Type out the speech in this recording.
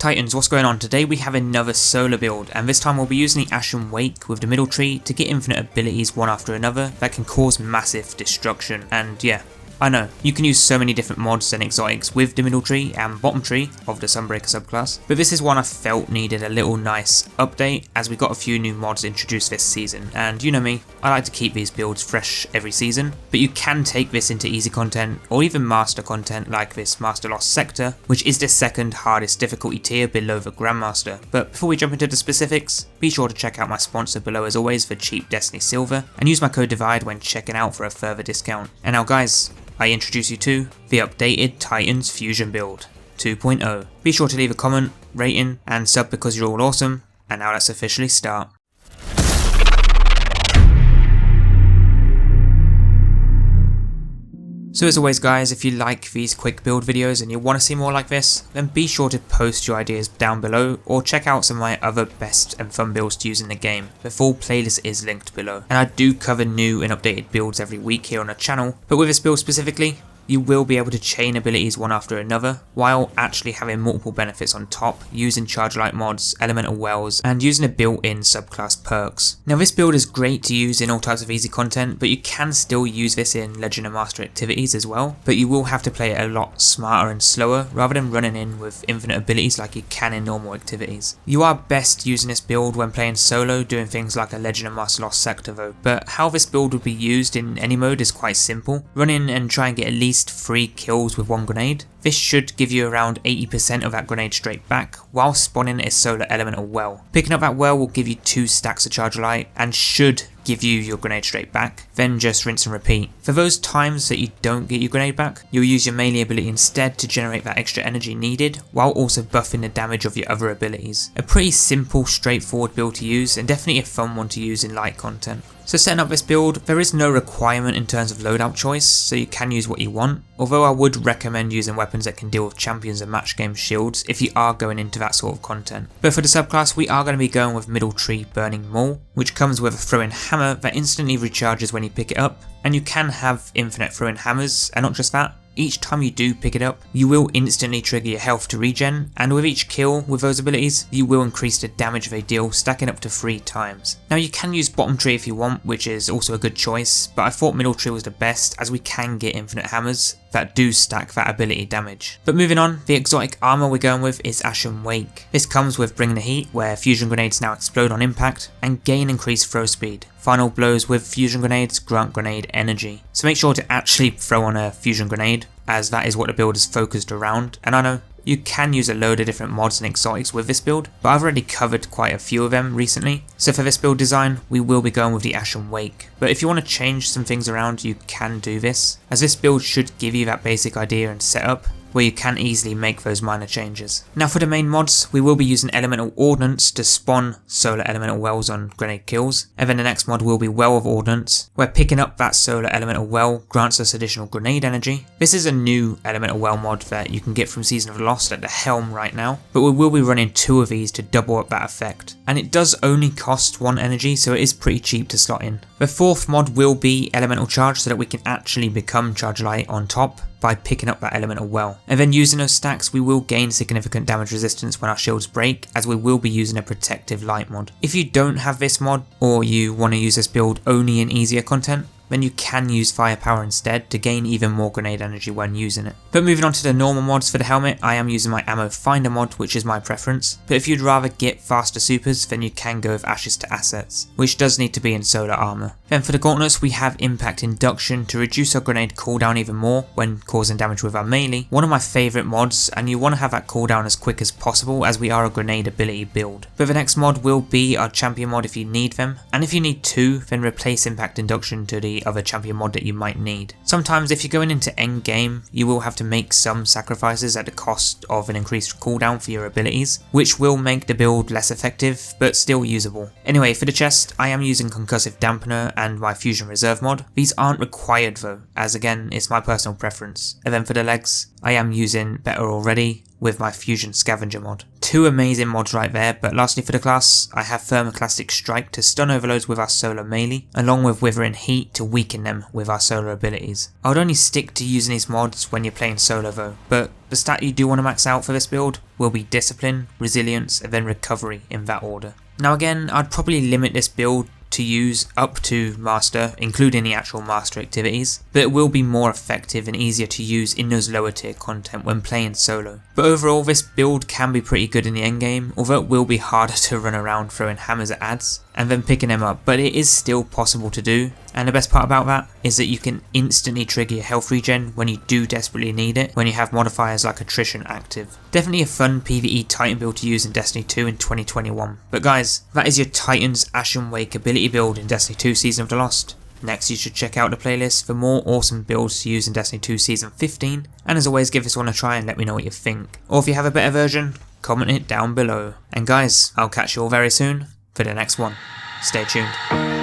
Titans, what's going on? Today we have another solo build, and this time we'll be using the Ashen Wake with the middle tree to get infinite abilities one after another that can cause massive destruction. And yeah, I know, you can use so many different mods and exotics with the middle tree and bottom tree of the Sunbreaker subclass, but this is one I felt needed a little nice update as we got a few new mods introduced this season, and you know me, I like to keep these builds fresh every season, but you can take this into easy content or even master content like this Master Lost Sector, which is the second hardest difficulty tier below the Grandmaster. But before we jump into the specifics, be sure to check out my sponsor below as always for cheap Destiny Silver, and use my code DIVIDE when checking out for a further discount. And now guys, I introduce you to the updated Titans Fusion Build 2.0. Be sure to leave a comment, rating, and sub because you're all awesome, and now let's officially start. So as always guys, if you like these quick build videos and you want to see more like this, then be sure to post your ideas down below or check out some of my other best and fun builds to use in the game. The full playlist is linked below. And I do cover new and updated builds every week here on the channel, but with this build specifically, you will be able to chain abilities one after another, while actually having multiple benefits on top, using charge light mods, elemental wells, and using a built-in subclass perks. Now this build is great to use in all types of easy content, but you can still use this in Legend and Master activities as well, but you will have to play it a lot smarter and slower, rather than running in with infinite abilities like you can in normal activities. You are best using this build when playing solo, doing things like a Legend and Master Lost Sector though, but how this build would be used in any mode is quite simple. Run in and try and get at least 3 kills with one grenade. This should give you around 80% of that grenade straight back, while spawning a solar elemental well. Picking up that well will give you 2 stacks of charge light, and should give you your grenade straight back, then just rinse and repeat. For those times that you don't get your grenade back, you'll use your melee ability instead to generate that extra energy needed, while also buffing the damage of your other abilities. A pretty simple, straightforward build to use, and definitely a fun one to use in light content. So setting up this build, there is no requirement in terms of loadout choice, so you can use what you want, although I would recommend using weapons that can deal with champions and match game shields if you are going into that sort of content. But for the subclass, we are going to be going with middle tree Burning Maul, which comes with a throwing hammer that instantly recharges when you pick it up, and you can have infinite throwing hammers, and not just that, each time you do pick it up, you will instantly trigger your health to regen, and with each kill with those abilities, you will increase the damage they deal, stacking up to 3 times. Now you can use bottom tree if you want, which is also a good choice, but I thought middle tree was the best as we can get infinite hammers that do stack that ability damage. But moving on, the exotic armor we're going with is Ashen Wake. This comes with Bring the Heat, where fusion grenades now explode on impact and gain increased throw speed. Final blows with fusion grenades grant grenade energy. So make sure to actually throw on a fusion grenade, as that is what the build is focused around. And I know, you can use a load of different mods and exotics with this build, but I've already covered quite a few of them recently. So for this build design, we will be going with the Ashen Wake. But if you want to change some things around, you can do this, as this build should give you that basic idea and setup, where you can easily make those minor changes. Now for the main mods, we will be using Elemental Ordnance to spawn solar elemental wells on grenade kills, and then the next mod will be Well of Ordnance, where picking up that solar elemental well grants us additional grenade energy. This is a new elemental well mod that you can get from Season of Lost at the helm right now, but we will be running 2 of these to double up that effect. And it does only cost 1 energy, so it is pretty cheap to slot in. The 4th mod will be Elemental Charge, so that we can actually become Charge Light on top by picking up that elemental well. And then using those stacks, we will gain significant damage resistance when our shields break, as we will be using a protective light mod. If you don't have this mod, or you want to use this build only in easier content, then you can use firepower instead to gain even more grenade energy when using it. But moving on to the normal mods for the helmet, I am using my ammo finder mod, which is my preference, but if you'd rather get faster supers, then you can go with Ashes to Assets, which does need to be in solar armor. Then for the gauntlets, we have Impact Induction to reduce our grenade cooldown even more when causing damage with our melee, one of my favourite mods, and you want to have that cooldown as quick as possible as we are a grenade ability build. But the next mod will be our champion mod if you need them, and if you need 2, then replace Impact Induction to the other champion mod that you might need. Sometimes if you're going into end game, you will have to make some sacrifices at the cost of an increased cooldown for your abilities, which will make the build less effective but still usable. Anyway, for the chest, I am using Concussive Dampener and my Fusion Reserve mod. These aren't required though, as again it's my personal preference. And then for the legs, I am using Better Already with my Fusion Scavenger mod. 2 two amazing mods right there, but lastly for the class, I have Thermoclastic Strike to stun overloads with our solo melee, along with Withering Heat to weaken them with our solo abilities. I would only stick to using these mods when you're playing solo though, but the stat you do want to max out for this build will be Discipline, Resilience, and then Recovery in that order. Now again, I'd probably limit this build to use up to Master, including the actual Master activities, but it will be more effective and easier to use in those lower tier content when playing solo. But overall this build can be pretty good in the endgame, although it will be harder to run around throwing hammers at ads and then picking them up, but it is still possible to do. And the best part about that is that you can instantly trigger your health regen when you do desperately need it, when you have modifiers like attrition active. Definitely a fun PvE Titan build to use in Destiny 2 in 2021. But guys, that is your Titan's Ashen Wake ability build in Destiny 2 Season of the Lost. Next you should check out the playlist for more awesome builds to use in Destiny 2 Season 15, and as always give this one a try and let me know what you think. Or if you have a better version, comment it down below. And guys, I'll catch you all very soon for the next one. Stay tuned.